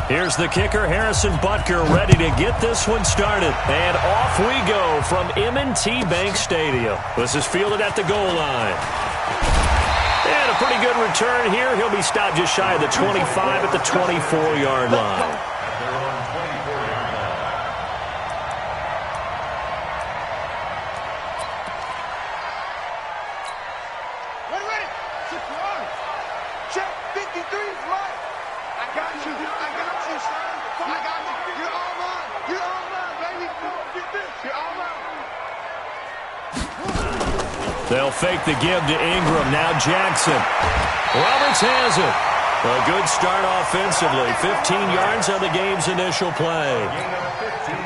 Here's the kicker, Harrison Butker, ready to get this one started. And off we go from M&T Bank Stadium. This is fielded at the goal line. And a pretty good return here. He'll be stopped just shy of the 25 at the 24-yard line. They'll fake the give to Ingram. Now Jackson. Roberts has it. A good start offensively. 15 yards on the game's initial play.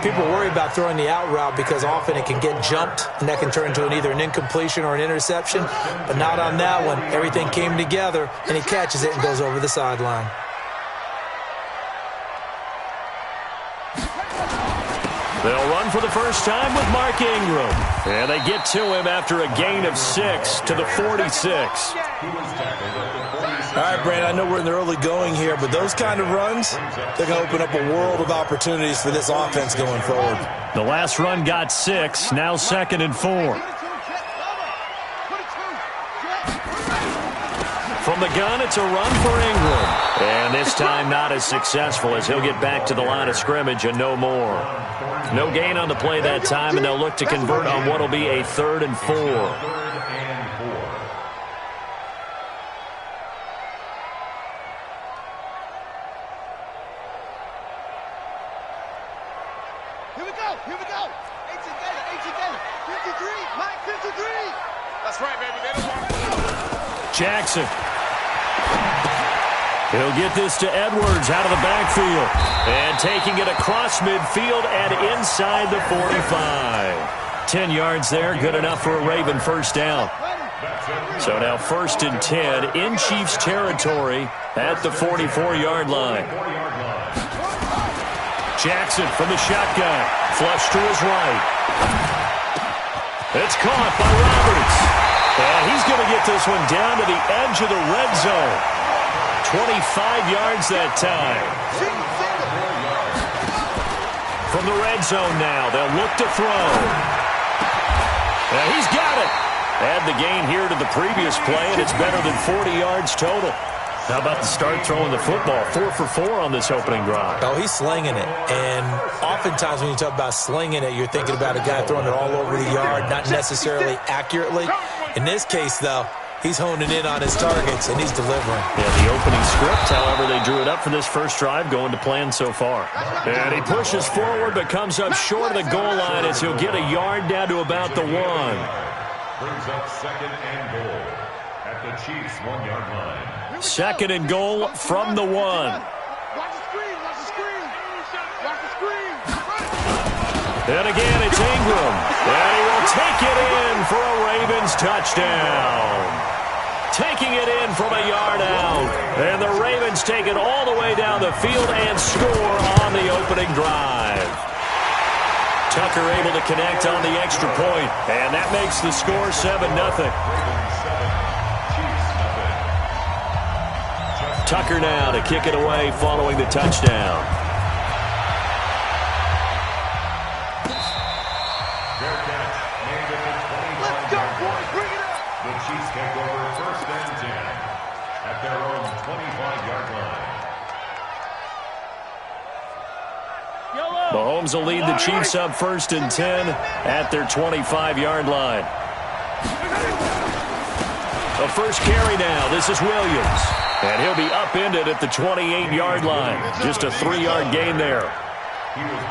People worry about throwing the out route because often it can get jumped, and that can turn into either an incompletion or an interception. But not on that one. Everything came together, and he catches it and goes over the sideline. They'll run for the first time with Mark Ingram. And they get to him after a gain of 6 to the 46. All right, Brandon, I know we're in the early going here, but those kind of runs, they're going to open up a world of opportunities for this offense going forward. The last run got 6, now 2nd and 4. From the gun, it's a run for Ingram. And this time not as successful as he'll get back to the line of scrimmage and no more. No gain on the play that time, and they'll look to convert on what will be a 3rd and 4. Here we go. 18 Gator. 53, Mike, 53. That's right, baby. Jackson. He'll get this to Edwards out of the backfield. And taking it across midfield and inside the 45. 10 yards there, good enough for a Raven first down. So now 1st and 10 in Chiefs territory at the 44-yard line. Jackson from the shotgun. Flush to his right. It's caught by Roberts. And he's going to get this one down to the edge of the red zone. 25 yards that time. From the red zone now, they'll look to throw. And he's got it. Add the gain here to the previous play, and it's better than 40 yards total. How about the start throwing the football? 4 for 4 on this opening drive. Oh, he's slinging it. And oftentimes when you talk about slinging it, you're thinking about a guy throwing it all over the yard, not necessarily accurately. In this case, though, he's honing in on his targets, and he's delivering. Yeah, the opening script, however, they drew it up for this first drive, going to plan so far. And he pushes forward, but comes up short of the goal line as he'll get a yard down to about the 1. Brings up 2nd and goal at the Chiefs' 1-yard line. 2nd and goal from the 1. Watch the screen. And again, it's Ingram. And he will take it in for a Ravens touchdown. Taking it in from a yard out. And the Ravens take it all the way down the field and score on the opening drive. Tucker able to connect on the extra point. And that makes the score 7-0. Tucker now to kick it away following the touchdown. Let's go, boys. Bring it up. The Chiefs take over 1st and 10 at their own 25-yard line. Mahomes will lead the Chiefs up 1st and 10 at their 25-yard line. The first carry now. This is Williams. And he'll be upended at the 28-yard line. Just a 3-yard gain there.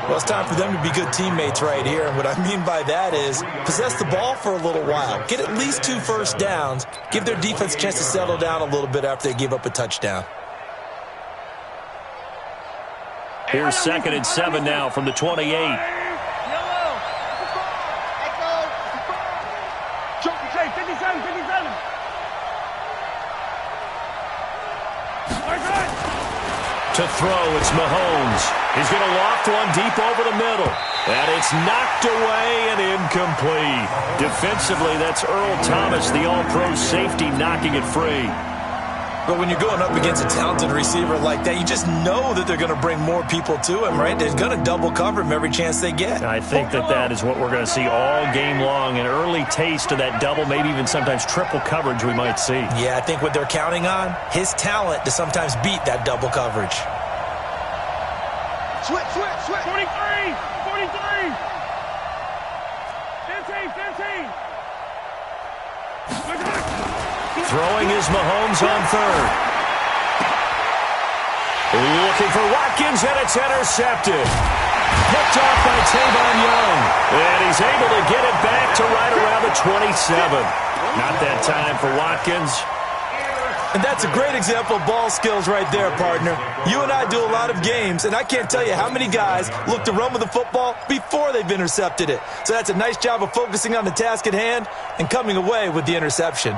Well, it's time for them to be good teammates right here. And what I mean by that is possess the ball for a little while. Get at least 2 first downs. Give their defense a chance to settle down a little bit after they give up a touchdown. Here's 2nd and 7 now from the 28. To throw, it's Mahomes. He's going to loft one deep over the middle. And it's knocked away and incomplete. Defensively, that's Earl Thomas, the all-pro safety, knocking it free. But when you're going up against a talented receiver like that, you just know that they're going to bring more people to him, right? They're going to double cover him every chance they get. I think that is what we're going to see all game long, an early taste of that double, maybe even sometimes triple coverage we might see. Yeah, I think what they're counting on, his talent to sometimes beat that double coverage. Switch. 43. 15. Throwing is Mahomes on third. Looking for Watkins, and it's intercepted. Picked off by Tavon Young. And he's able to get it back to right around the 27. Not that time for Watkins. And that's a great example of ball skills right there, partner. You and I do a lot of games, and I can't tell you how many guys look to run with the football before they've intercepted it. So that's a nice job of focusing on the task at hand and coming away with the interception.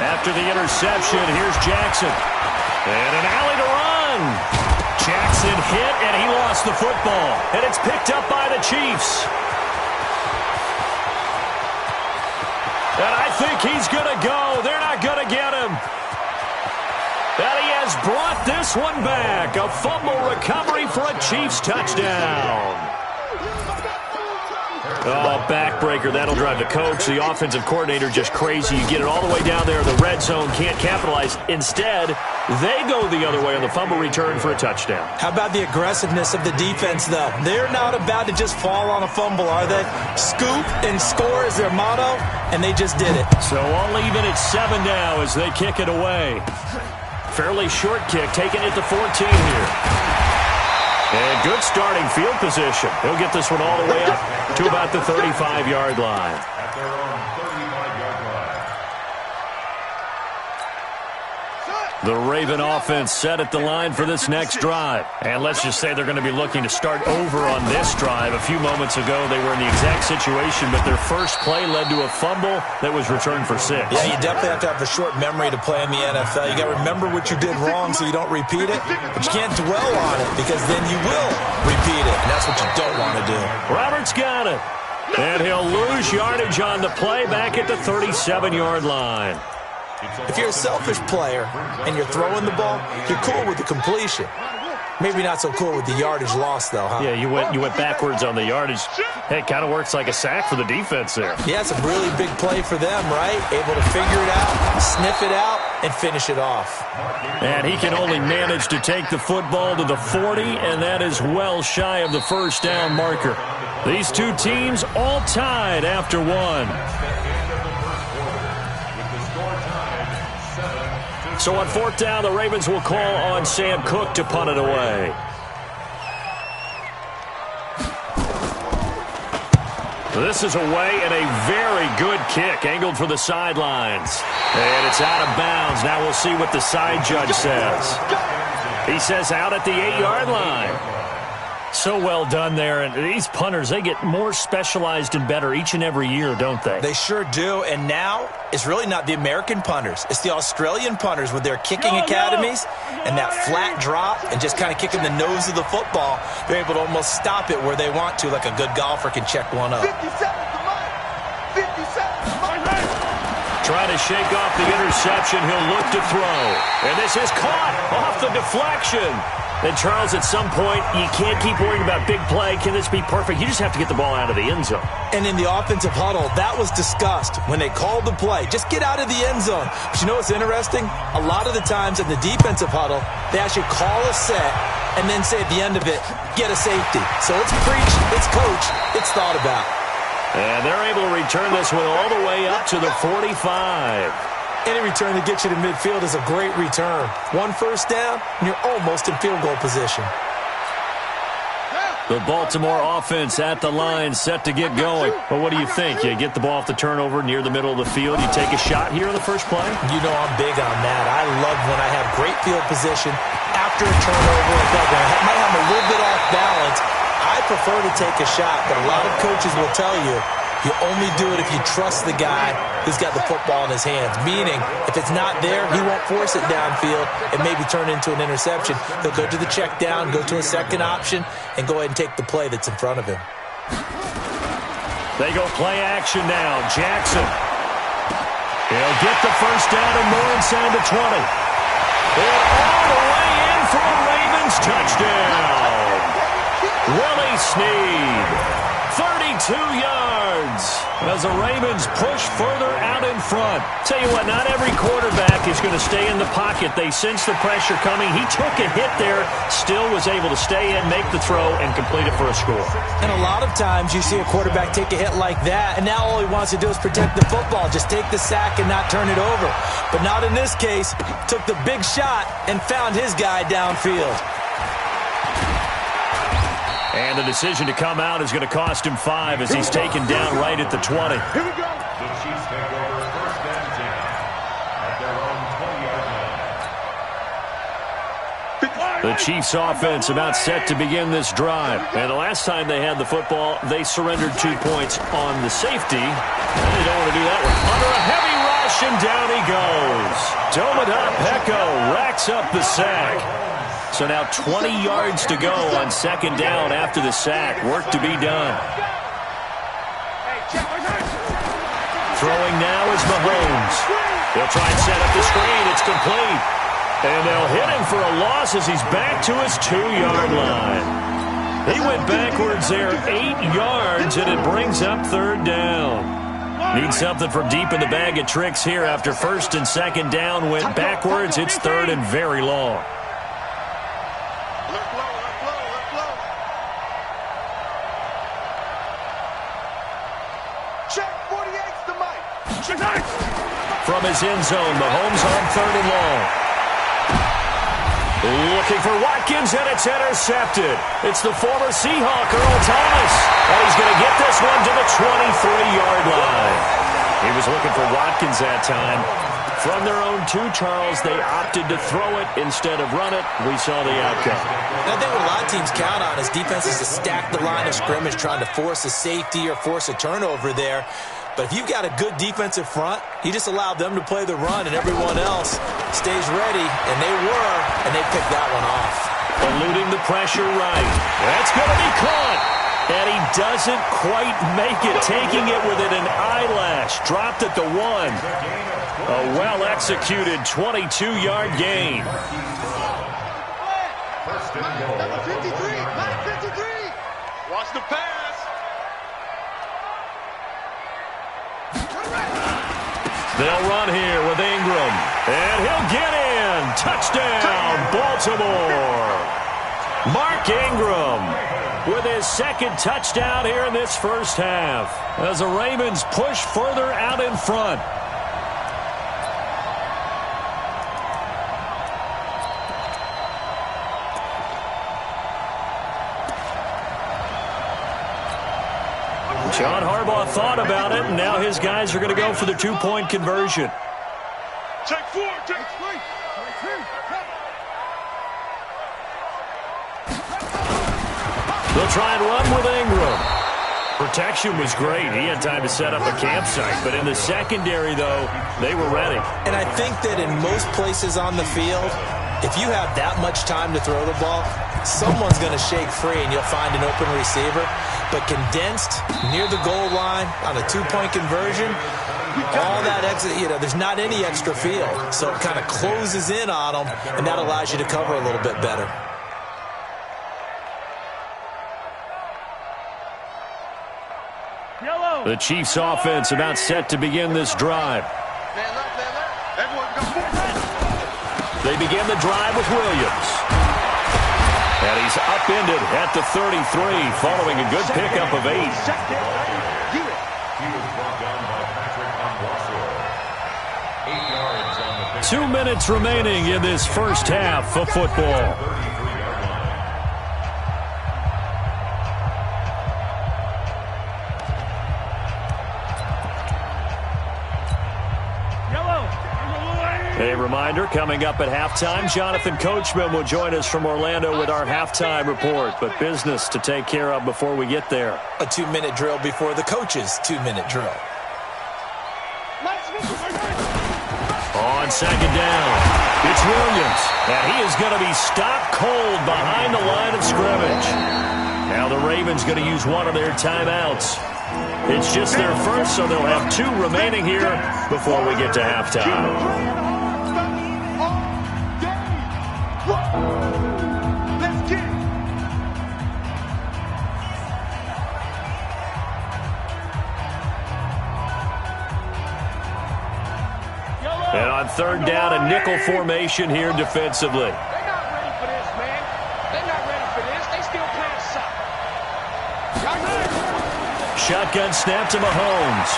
After the interception, here's Jackson. And an alley to run. Jackson hit, and he lost the football. And it's picked up by the Chiefs. And I think he's going to go. They're not going to get him. And he has brought this one back. A fumble recovery for a Chiefs touchdown. Oh, backbreaker. That'll drive the coach, the offensive coordinator, just crazy. You get it all the way down there in the red zone, can't capitalize. Instead, they go the other way on the fumble return for a touchdown. How about the aggressiveness of the defense, though? They're not about to just fall on a fumble, are they? Scoop and score is their motto, and they just did it. So all even at 7 now as they kick it away. Fairly short kick, taking it to 14 here. And good starting field position. He'll get this one all the way up to about the 35-yard line. At their own 35-yard line. The Raven offense set at the line for this next drive. And let's just say they're going to be looking to start over on this drive. A few moments ago, they were in the exact situation, but their first play led to a fumble that was returned for 6. Yeah, you definitely have to have a short memory to play in the NFL. You got to remember what you did wrong so you don't repeat it, but you can't dwell on it because then you will repeat it, and that's what you don't want to do. Roberts got it. And he'll lose yardage on the play back at the 37-yard line. If you're a selfish player and you're throwing the ball, you're cool with the completion. Maybe not so cool with the yardage loss, though, huh? Yeah, you went backwards on the yardage. Hey, it kind of works like a sack for the defense there. Yeah, it's a really big play for them, right? Able to figure it out, sniff it out, and finish it off. And he can only manage to take the football to the 40, and that is well shy of the first down marker. These two teams all tied after one. So on 4th down, the Ravens will call on Sam Cook to punt it away. This is away and a very good kick, angled for the sidelines. And it's out of bounds. Now we'll see what the side judge says. He says out at the 8-yard line. So well done there. And these punters, they get more specialized and better each and every year, don't they? They sure do. And now it's really not the American punters. It's the Australian punters with their kicking academies and that flat drop and just kind of kicking the nose of the football. They're able to almost stop it where they want to, like a good golfer can check one up. 57 to Mike. 57 to Mike. Trying to shake off the interception. He'll look to throw. And this is caught off the deflection. And, Charles, at some point, you can't keep worrying about big play. Can this be perfect? You just have to get the ball out of the end zone. And in the offensive huddle, that was discussed when they called the play. Just get out of the end zone. But you know what's interesting? A lot of the times in the defensive huddle, they actually call a set and then say at the end of it, get a safety. So it's preach, it's coach, it's thought about. And they're able to return this one all the way up to the 45. Any return that gets you to midfield is a great return. 1 first down, and you're almost in field goal position. The Baltimore offense at the line, set to get going. Well, what do you think? You get the ball off the turnover near the middle of the field. You take a shot here in the first play? You know I'm big on that. I love when I have great field position after a turnover. I might have a little bit off balance. I prefer to take a shot, but a lot of coaches will tell you, you only do it if you trust the guy who's got the football in his hands. Meaning, if it's not there, he won't force it downfield and maybe turn into an interception. He'll go to the check down, go to a second option, and go ahead and take the play that's in front of him. They go play action now. Jackson. He'll get the first down and more inside the 20. And all the way in for a Ravens touchdown. Willie Snead, 32 yards as the Ravens push further out in front. Tell you what, not every quarterback is going to stay in the pocket. They sense the pressure coming. He took a hit there, still was able to stay in, make the throw, and complete it for a score. And a lot of times you see a quarterback take a hit like that, and now all he wants to do is protect the football. Just take the sack and not turn it over. But not in this case. Took the big shot and found his guy downfield. And the decision to come out is going to cost him 5 as he's taken down right at the 20. Here we go. The Chiefs take over first and 10 at their own 20-yard line. The Chiefs offense about set to begin this drive. And the last time they had the football, they surrendered 2 points on the safety. And they don't want to do that one. Under a heavy rush, and down he goes. Tomada Peko racks up the sack. So now 20 yards to go on second down after the sack. Work to be done. Throwing now is Mahomes. They'll try and set up the screen. It's complete. And they'll hit him for a loss as he's back to his 2-yard line. He went backwards there 8 yards, and it brings up third down. Need something from deep in the bag of tricks here after first and second down went backwards. It's third and very long. From his end zone, Mahomes on third and long. Looking for Watkins, and it's intercepted. It's the former Seahawk, Earl Thomas. And he's going to get this one to the 23-yard line. He was looking for Watkins that time. From their own 2, Charles, they opted to throw it instead of run it. We saw the outcome. I think what a lot of teams count on is defenses to stack the line of scrimmage, trying to force a safety or force a turnover there. But if you've got a good defensive front, you just allow them to play the run, and everyone else stays ready, and they were, and they picked that one off. Eluding the pressure right. That's going to be caught. And he doesn't quite make it, taking it within an eyelash. Dropped at the 1. A well-executed 22-yard gain. First and goal. Number 53. Watch the pass. They'll run here with Ingram. And he'll get in. Touchdown, Baltimore. Mark Ingram with his second touchdown here in this first half as the Ravens push further out in front. John Harbaugh thought about it, and now his guys are going to go for the 2-point conversion. Take 4, take 3. They'll try and run with Ingram. Protection was great. He had time to set up a campsite, but in the secondary, though, they were ready. And I think that in most places on the field, if you have that much time to throw the ball, someone's going to shake free and you'll find an open receiver. But condensed near the goal line on a 2-point conversion, all that there's not any extra field. So it kind of closes in on them, and that allows you to cover a little bit better. The Chiefs offense about set to begin this drive. They begin the drive with Williams. And he's upended at the 33 following a good pickup of 8. He was brought down by Patrick Onwuasor. 8 yards on the pick. 2 minutes remaining in this first half of football. 33-yard line. A reminder, coming up at halftime, Jonathan Coachman will join us from Orlando with our halftime report, but business to take care of before we get there. A 2-minute drill before the coach's 2-minute drill. On second down, it's Williams, and he is going to be stopped cold behind the line of scrimmage. Now the Ravens going to use one of their timeouts. It's just their first, so they'll have 2 remaining here before we get to halftime. And on third down, a nickel formation here defensively. They're not ready for this, man. They're not ready for this. They still playing soft. Shotgun snap to Mahomes.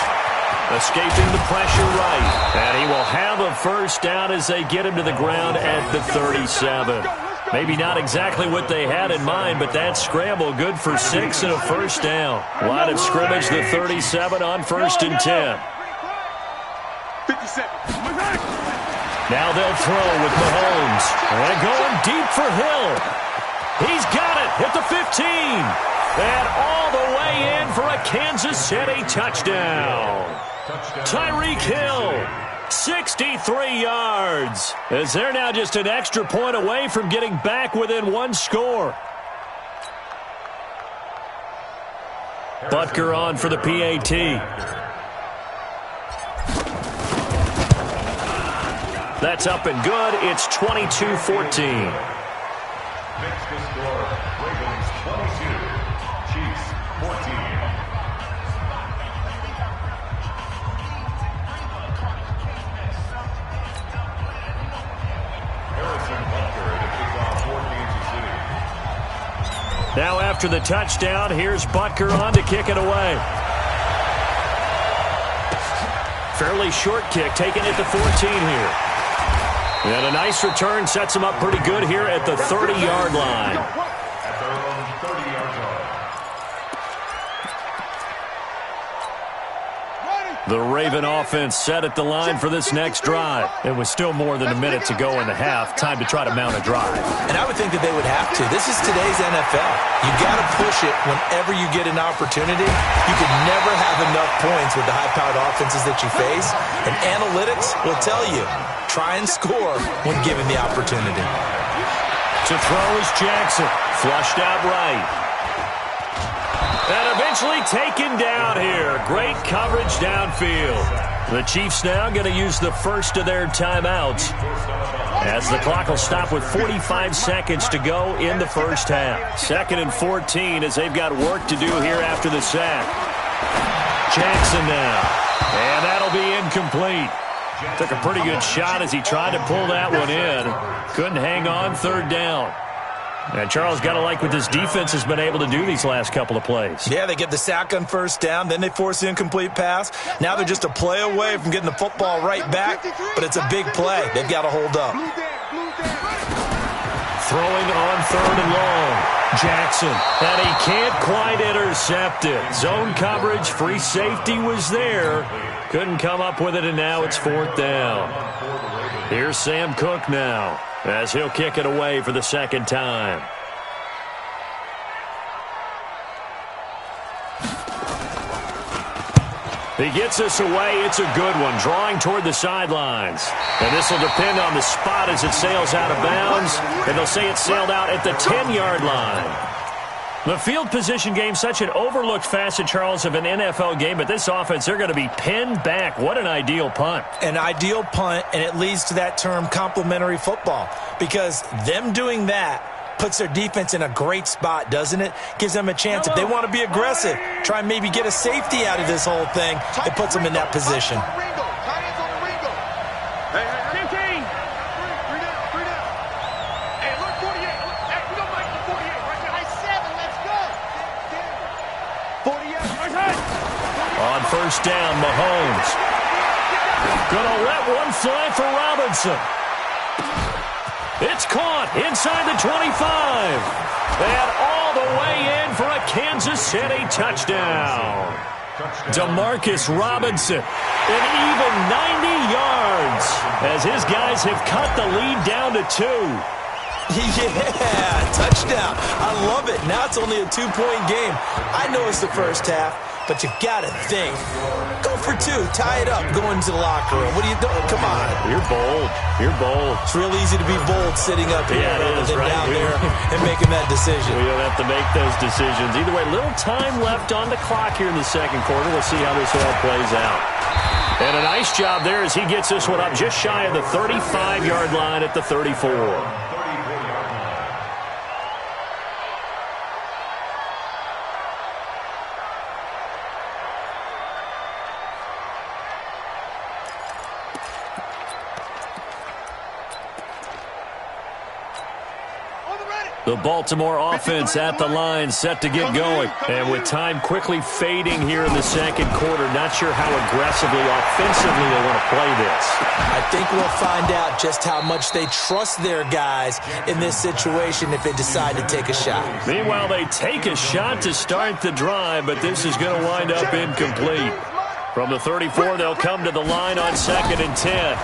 Escaping the pressure right. And he will have a first down as they get him to the ground at the 37. Maybe not exactly what they had in mind, but that scramble good for 6 and a first down. Line of scrimmage, the 37 on 1st and 10. 50 seconds. Now they'll throw with Mahomes. And going deep for Hill. He's got it at the 15. And all the way in for a Kansas City touchdown. Tyreek Hill, 63 yards. As they're now just an extra point away from getting back within 1 score. Butker on for the PAT. That's up and good. It's 22-14. Makes the score. Ravens 22, Chiefs 14. Harrison Butker to kick off for Kansas City. Now after the touchdown, here's Butker on to kick it away. Fairly short kick, taken at the 14 here. And a nice return sets him up pretty good here at the 30-yard line. At their own 30-yard line. The Raven offense set at the line for this next drive. It was still more than a minute to go in the half. Time to try to mount a drive. And I would think that they would have to. This is today's NFL. You got to push it whenever you get an opportunity. You can never have enough points with the high-powered offenses that you face. And analytics will tell you, try and score when given the opportunity. To throw is Jackson. Flushed out right. And eventually taken down here. Great coverage downfield. The Chiefs now going to use the first of their timeouts as the clock will stop with 45 seconds to go in the first half. 2nd and 14 as they've got work to do here after the sack. Jackson now. And that'll be incomplete. Took a pretty good shot as he tried to pull that one in. Couldn't hang on 3rd down. And Charles, got to like what this defense has been able to do these last couple of plays. Yeah, they get the sack on 1st down, then they force the incomplete pass. Now they're just a play away from getting the football right back, but it's a big play. They've got to hold up. Throwing on 3rd and long. Jackson, and he can't quite intercept it. Zone coverage, free safety was there. Couldn't come up with it, and now it's 4th down. Here's Sam Cook now, as he'll kick it away for the 2nd time. He gets this away. It's a good one, drawing toward the sidelines. And this will depend on the spot as it sails out of bounds. And they'll say it sailed out at the 10-yard line. The field position game, such an overlooked facet, Charles, of an NFL game. But this offense, they're going to be pinned back. What an ideal punt. An ideal punt, and it leads to that term complementary football. Because them doing that puts their defense in a great spot, doesn't it? Gives them a chance. If they want to be aggressive, try and maybe get a safety out of this whole thing, it puts them in that position. On 1st down, Mahomes. Gonna let one fly for Robinson. It's caught inside the 25. And all the way in for a Kansas City touchdown. Demarcus Robinson, an even 90 yards as his guys have cut the lead down to 2. Yeah, touchdown. I love it. Now it's only a 2-point game. I know it's the first half, but you got to think. Go for two. Tie it up. Go into the locker room. What are you doing? Come on. You're bold. You're bold. It's real easy to be bold sitting up here rather than down there and making that decision. We don't have to make those decisions. Either way, little time left on the clock here in the second quarter. We'll see how this all plays out. And a nice job there as he gets this one up just shy of the 35-yard line at the 34. The Baltimore offense at the line, set to get going. And with time quickly fading here in the second quarter, not sure how aggressively, offensively they want to play this. I think we'll find out just how much they trust their guys in this situation if they decide to take a shot. Meanwhile, they take a shot to start the drive, but this is going to wind up incomplete. From the 34, they'll come to the line on 2nd and 10.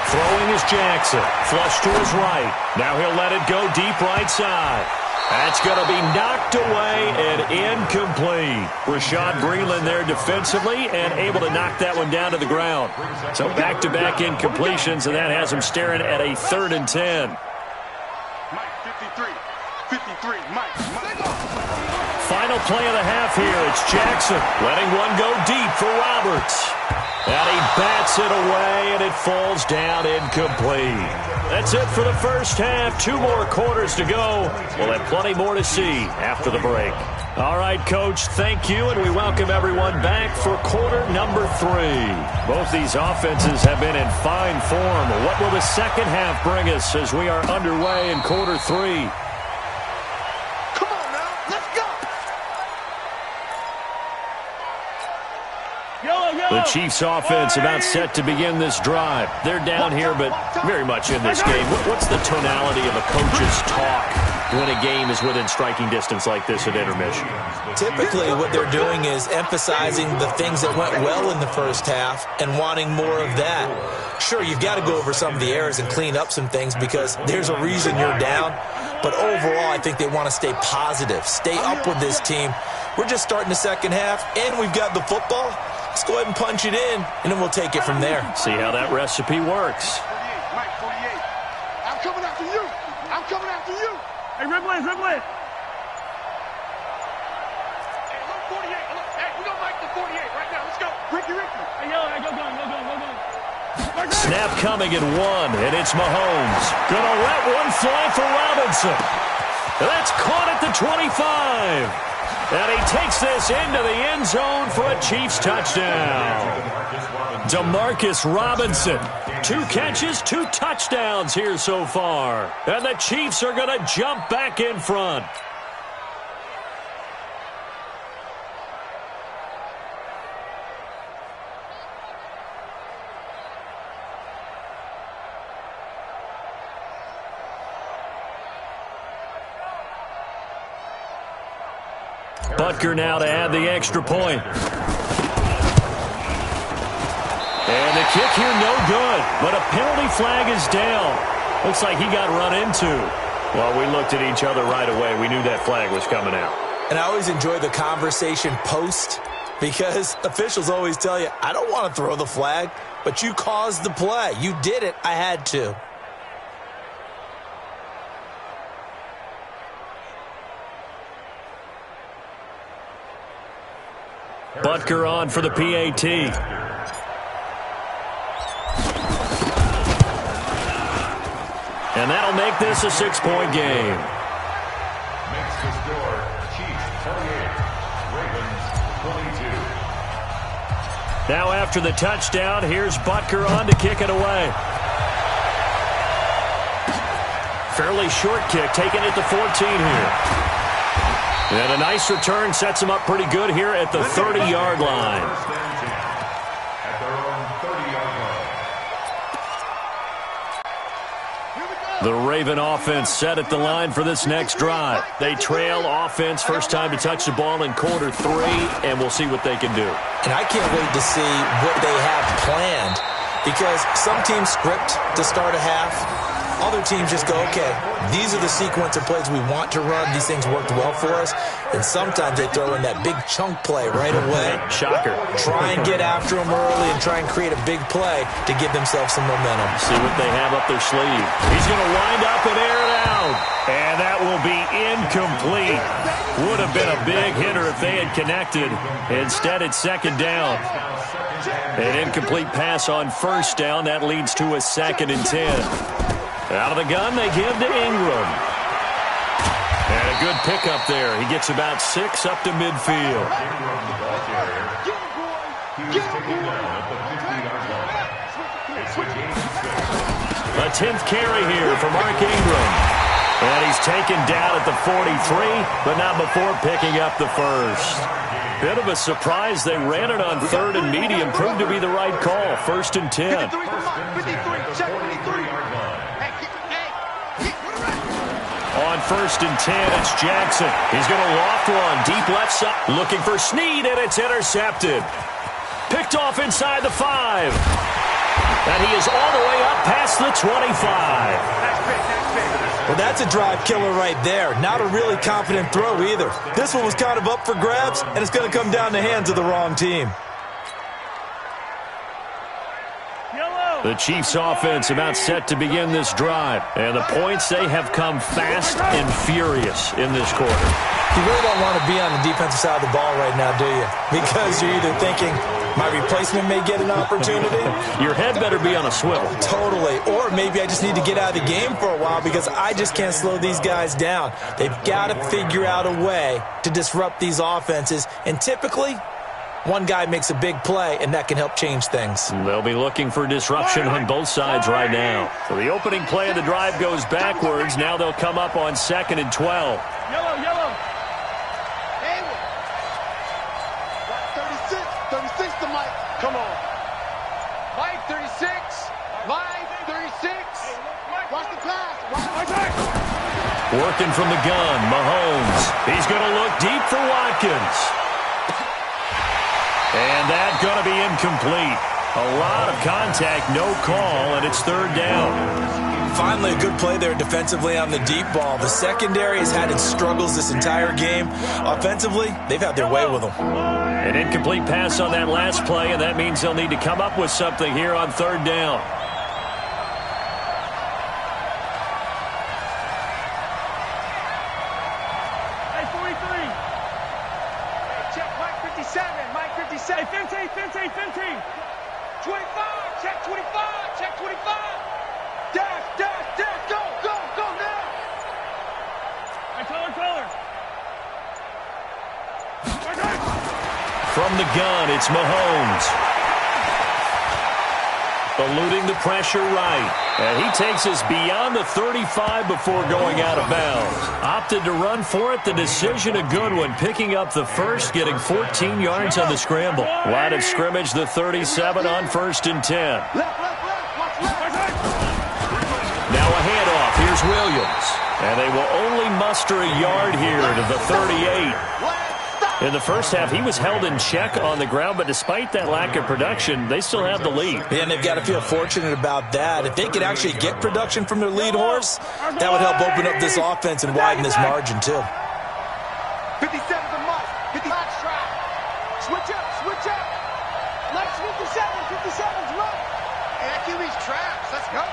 Throwing is Jackson. Flush to his right. Now he'll let it go deep right side. That's going to be knocked away and incomplete. Rashad Breeland there defensively and able to knock that one down to the ground. So back-to-back incompletions, and that has him staring at a 3rd and 10. Mike, 53, Mike. Final play of the half here. It's Jackson letting one go deep for Roberts. And he bats it away, and it falls down incomplete. That's it for the first half. 2 more quarters to go. We'll have plenty more to see after the break. All right, Coach, thank you, and we welcome everyone back for quarter number 3. Both these offenses have been in fine form. What will the second half bring us as we are underway in quarter 3? The Chiefs offense about set to begin this drive. They're down here, but very much in this game. What's the tonality of a coach's talk when a game is within striking distance like this at intermission? Typically, what they're doing is emphasizing the things that went well in the first half and wanting more of that. Sure, you've got to go over some of the errors and clean up some things because there's a reason you're down. But overall, I think they want to stay positive, stay up with this team. We're just starting the second half, and we've got the football. Let's go ahead and punch it in, and then we'll take it from there. See how that recipe works. 48, Mike, 48. I'm coming after you. I'm coming after you. Hey, Ridley. Hey, look, 48. Look, hey, we're going to Mike the 48 right now. Let's go. Ricky. Hey, go. Snap coming at 1, and it's Mahomes. Gonna let one fly for Robinson. That's caught at the 25. And he takes this into the end zone for a Chiefs touchdown. Demarcus Robinson, 2 catches, 2 touchdowns here so far. And the Chiefs are going to jump back in front. Butker now to add the extra point. And the kick here no good, but a penalty flag is down. Looks like he got run into. Well, we looked at each other right away. We knew that flag was coming out. And I always enjoy the conversation post because officials always tell you, I don't want to throw the flag, but you caused the play. You did it. I had to. Butker on for the PAT. And that'll make this a 6-point game. Makes the score Chiefs 28, Ravens 22. Now after the touchdown, here's Butker on to kick it away. Fairly short kick, taken at the 14 here. And a nice return sets him up pretty good here at the 30-yard line. At their own 30-yard line. The Raven offense set at the line for this next drive. They trail offense first time to touch the ball in quarter 3, and we'll see what they can do. And I can't wait to see what they have planned because some teams script to start a half. other teams just go, okay, these are the sequence of plays we want to run. These things worked well for us. And sometimes they throw in that big chunk play right away. Shocker. Try and get after them early and try and create a big play to give themselves some momentum. See what they have up their sleeve. He's going to wind up and air it out. And that will be incomplete. Would have been a big hitter if they had connected. Instead, it's second down. An incomplete pass on first down. That leads to a 2nd and 10. Out of the gun, they give to Ingram. And a good pickup there. He gets about 6 up to midfield. A 10th carry here for Mark Ingram. And he's taken down at the 43, but not before picking up the first. Bit of a surprise. They ran it on 3rd and medium. Proved to be the right call. 1st and 10. On 1st and 10, it's Jackson. He's going to loft one. Deep left side. Looking for Snead, and it's intercepted. Picked off inside the 5. And he is all the way up past the 25. Well, that's a drive killer right there. Not a really confident throw either. This one was kind of up for grabs, and it's going to come down the hands of the wrong team. The Chiefs offense about set to begin this drive. And the points, they have come fast and furious in this quarter. You really don't want to be on the defensive side of the ball right now, do you? Because you're either thinking, my replacement may get an opportunity. Your head better be on a swivel. Totally. Or maybe I just need to get out of the game for a while because I just can't slow these guys down. They've got to figure out a way to disrupt these offenses. And typically, one guy makes a big play, and that can help change things. They'll be looking for disruption on both sides right now. So the opening play of the drive goes backwards. Now they'll come up on 2nd and 12. Yellow, yellow. 36 to Mike. Come on. Mike, 36. Mike, 36. Watch the pass. Working from the gun, Mahomes. He's going to look deep for Watkins. And that's going to be incomplete. A lot of contact, no call, and it's 3rd down. Finally, a good play there defensively on the deep ball. The secondary has had its struggles this entire game. Offensively, they've had their way with them. An incomplete pass on that last play, and that means they'll need to come up with something here on 3rd down. Hey, 43. Check Mike 57. Mike 57. Hey, 15. 25. Check 25. Check 25. Dash, go now! Hey, taller. From the gun, it's Mahomes. Eluding the pressure right. And he takes us beyond the 35 before going out of bounds. Opted to run for it. The decision a good one. Picking up the first, getting 14 yards on the scramble. Line of scrimmage, the 37 on 1st and 10. Now a handoff. Here's Williams. And they will only muster a yard here to the 38. In the first half, he was held in check on the ground, but despite that lack of production, they still have the lead. Yeah, and they've got to feel fortunate about that. If they could actually get production from their lead horse, that would help open up this offense and widen this margin, too. 57's a must. 55 strike. Switch up. Let's 57's must. Hey, that QB's traps. Let's go.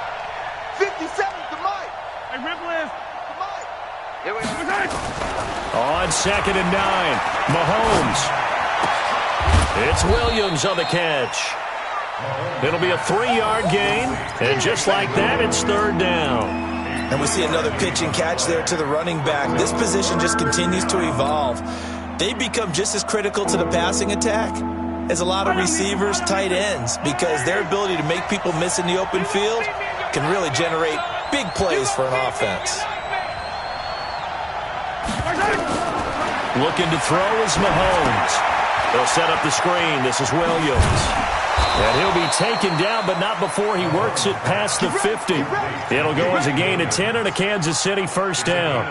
57's the Mike. Hey, Ripple is the Mike. Here we go. On 2nd and 9, Mahomes. It's Williams on the catch. It'll be a 3-yard gain, and just like that, it's 3rd down. And we see another pitch and catch there to the running back. This position just continues to evolve. They become just as critical to the passing attack as a lot of receivers, tight ends, because their ability to make people miss in the open field can really generate big plays for an offense. Looking to throw is Mahomes. They'll set up the screen. This is Williams. And he'll be taken down, but not before he works it past the 50. It'll go as a gain of 10 and a Kansas City 1st down.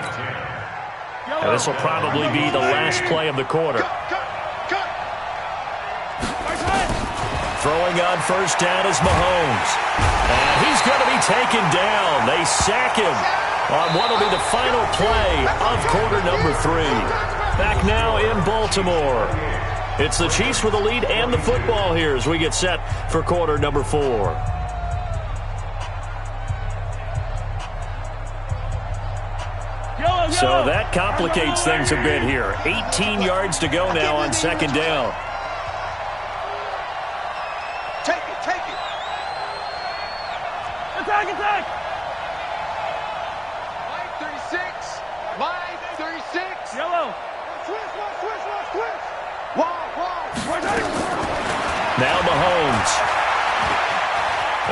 And this will probably be the last play of the quarter. Throwing on first down is Mahomes. And he's going to be taken down. They sack him on what will be the final play of quarter number 3. Back now in Baltimore. It's the Chiefs with the lead and the football here as we get set for quarter number 4. So that complicates things a bit here. 18 yards to go now on second down. Take it, take it. Attack, attack. Line 36. Line 36. Yellow. Switch, switch. Wall. Now Mahomes.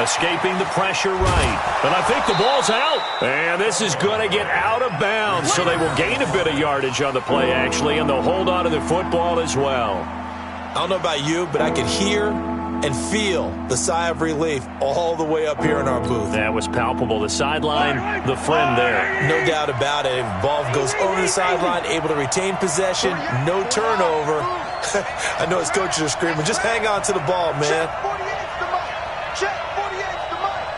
Escaping the pressure right. And I think the ball's out. And this is going to get out of bounds, so they will gain a bit of yardage on the play, actually, and they'll hold on to the football as well. I don't know about you, but I could hear and feel the sigh of relief all the way up here in our booth. That was palpable. The sideline, the friend there. No doubt about it. Ball goes over the sideline, able to retain possession, no turnover. I know his coaches are screaming, just hang on to the ball, man. Check 48's the mic.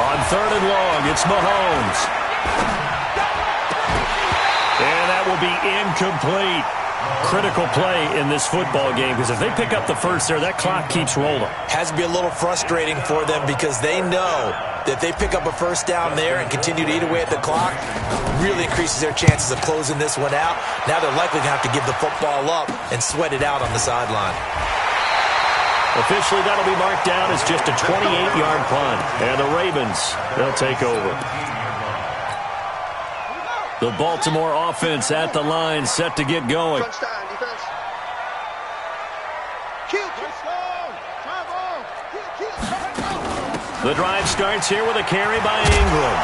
On third and long, it's Mahomes. And that will be incomplete. Critical play in this football game, because if they pick up the first there, that clock keeps rolling. Has to be a little frustrating for them because they know that they pick up a first down there and continue to eat away at the clock, really increases their chances of closing this one out. Now they're likely going to have to give the football up and sweat it out on the sideline. Officially, that'll be marked down as just a 28-yard punt. And the Ravens, they'll take over. The Baltimore offense at the line, set to get going. Touchdown, defense. Kill. The drive starts here with a carry by Ingram.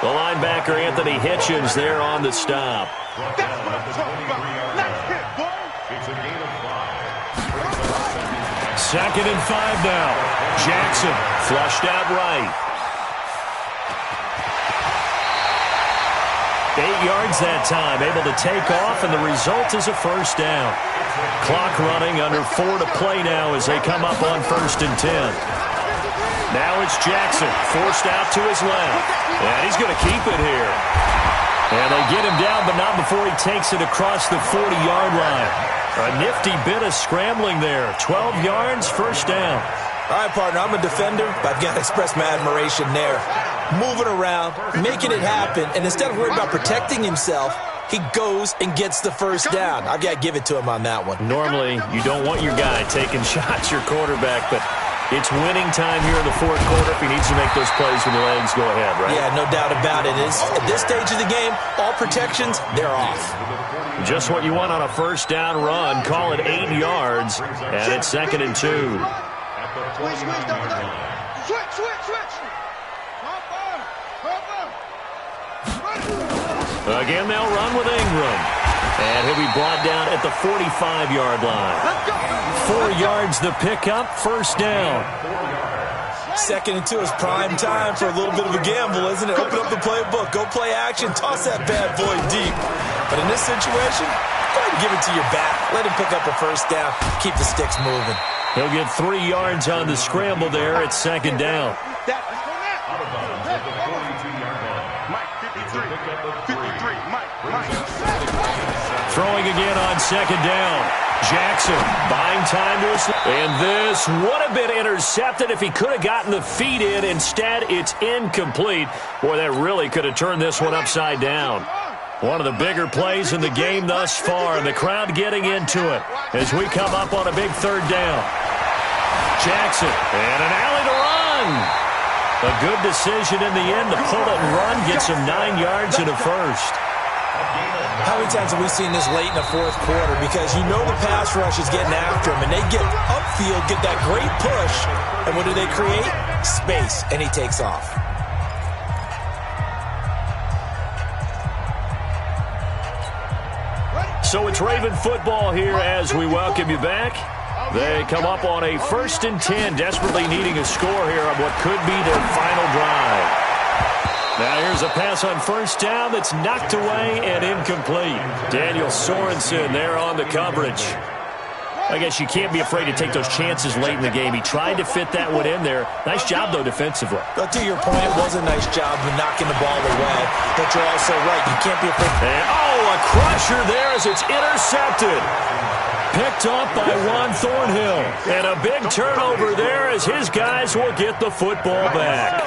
The linebacker, Anthony Hitchens, there on the stop. That's what I'm talking about. Nice hit, boy. It's a gain of 5. Second and 5 now. Jackson flushed out right. 8 yards that time, able to take off, and the result is a first down. Clock running, under 4 to play now as they come up on first and 10. Now it's Jackson, forced out to his left. And he's going to keep it here. And they get him down, but not before he takes it across the 40-yard line. A nifty bit of scrambling there. 12 yards, first down. All right, partner, I'm a defender, but I've got to express my admiration there. Moving around, making it happen, and instead of worrying about protecting himself, he goes and gets the first down. I've got to give it to him on that one. Normally, you don't want your guy taking shots, your quarterback, but it's winning time here in the fourth quarter. If he needs to make those plays with the legs, go ahead, right? Yeah, no doubt about it. At this stage of the game, all protections, they're off. Just what you want on a first down run. Call it 8 yards, and it's second and 2. Switch. Again, they'll run with Ingram. And he'll be brought down at the 45-yard line. 4 yards the pickup, first down. Second and 2 is prime time for a little bit of a gamble, isn't it? Open up the playbook, go play action, toss that bad boy deep. But in this situation, go ahead and give it to your back. Let him pick up a first down, keep the sticks moving. He'll get 3 yards on the scramble there at second down. Out of bounds at the 42-yard line. Mike, 53. Mike. Throwing again on second down. Jackson buying time to his... And this would have been intercepted if he could have gotten the feet in. Instead, it's incomplete. Boy, that really could have turned this one upside down. One of the bigger plays in the game thus far, and the crowd getting into it as we come up on a big third down. Jackson, and an alley to run. A good decision in the end to pull it and run, gets him 9 yards and a first. How many times have we seen this late in the fourth quarter? Because you know the pass rush is getting after him, and they get upfield, get that great push, and what do they create? Space, and he takes off. So it's Raven football here as we welcome you back. They come up on a first and 10, desperately needing a score here on what could be their final drive. Now here's a pass on first down that's knocked away and incomplete. Daniel Sorensen there on the coverage. I guess you can't be afraid to take those chances late in the game. He tried to fit that one in there. Nice job, though, defensively. But to your point, it was a nice job of knocking the ball away. But you're also right. You can't be afraid. And, a crusher there as it's intercepted. Picked up by Juan Thornhill. And a big turnover there as his guys will get the football back.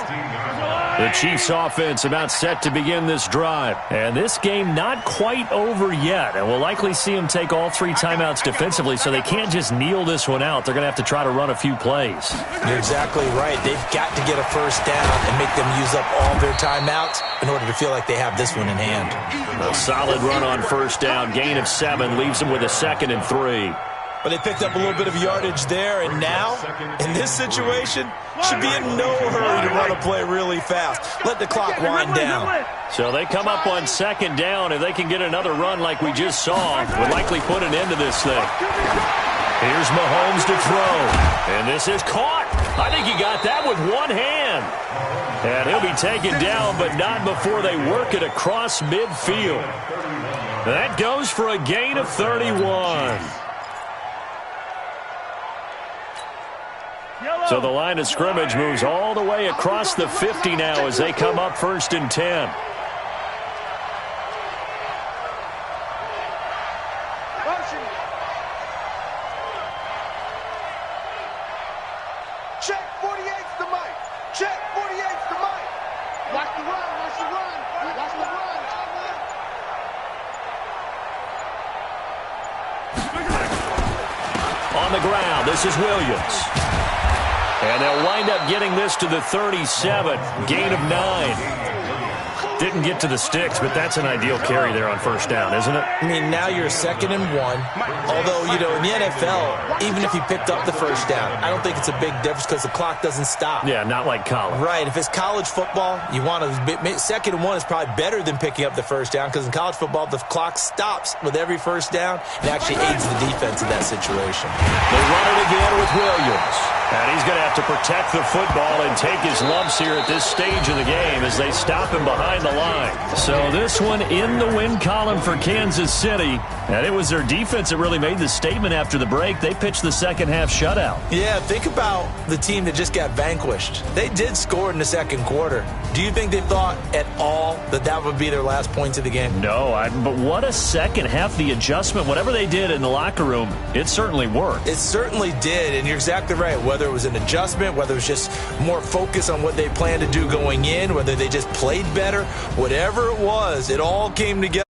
The Chiefs offense about set to begin this drive. And this game not quite over yet. And we'll likely see them take all 3 timeouts defensively, so they can't just kneel this one out. They're going to have to try to run a few plays. You're exactly right. They've got to get a first down and make them use up all their timeouts in order to feel like they have this one in hand. A solid run on first down. Gain of 7 leaves them with a 2nd and 3. But they picked up a little bit of yardage there, and now, in this situation, should be in no hurry to run a play really fast. Let the clock wind down. So they come up on 2nd down. If they can get another run like we just saw, would likely put an end to this thing. Here's Mahomes to throw. And this is caught. I think he got that with one hand. And he'll be taken down, but not before they work it across midfield. That goes for a gain of 31. So the line of scrimmage moves all the way across the 50 now as they come up 1st and 10. Motion. Check 48's the mic. Check 48's the mic. Watch the run. Watch the run. Watch the run. On the ground, this is Williams. And they'll wind up getting this to the 37. Gain of 9. Didn't get to the sticks, but that's an ideal carry there on first down, isn't it? I mean, now you're 2nd and 1. Although, you know, in the NFL, even if you picked up the first down, I don't think it's a big difference because the clock doesn't stop. Yeah, not like college. Right. If it's college football, you want to 2nd and 1 is probably better than picking up the first down because in college football, the clock stops with every first down. It actually aids the defense in that situation. They run it again with Williams. And he's going to have to protect the football and take his lumps here at this stage of the game as they stop him behind the line. So this one in the win column for Kansas City. And it was their defense that really made the statement after the break. They pitched the second half shutout. Yeah, think about the team that just got vanquished. They did score in the 2nd quarter. Do you think they thought at all that that would be their last points of the game? No, but what a second half. The adjustment, whatever they did in the locker room, it certainly worked. It certainly did, and you're exactly right. Whether it was an adjustment, whether it was just more focus on what they planned to do going in, whether they just played better, whatever it was, it all came together.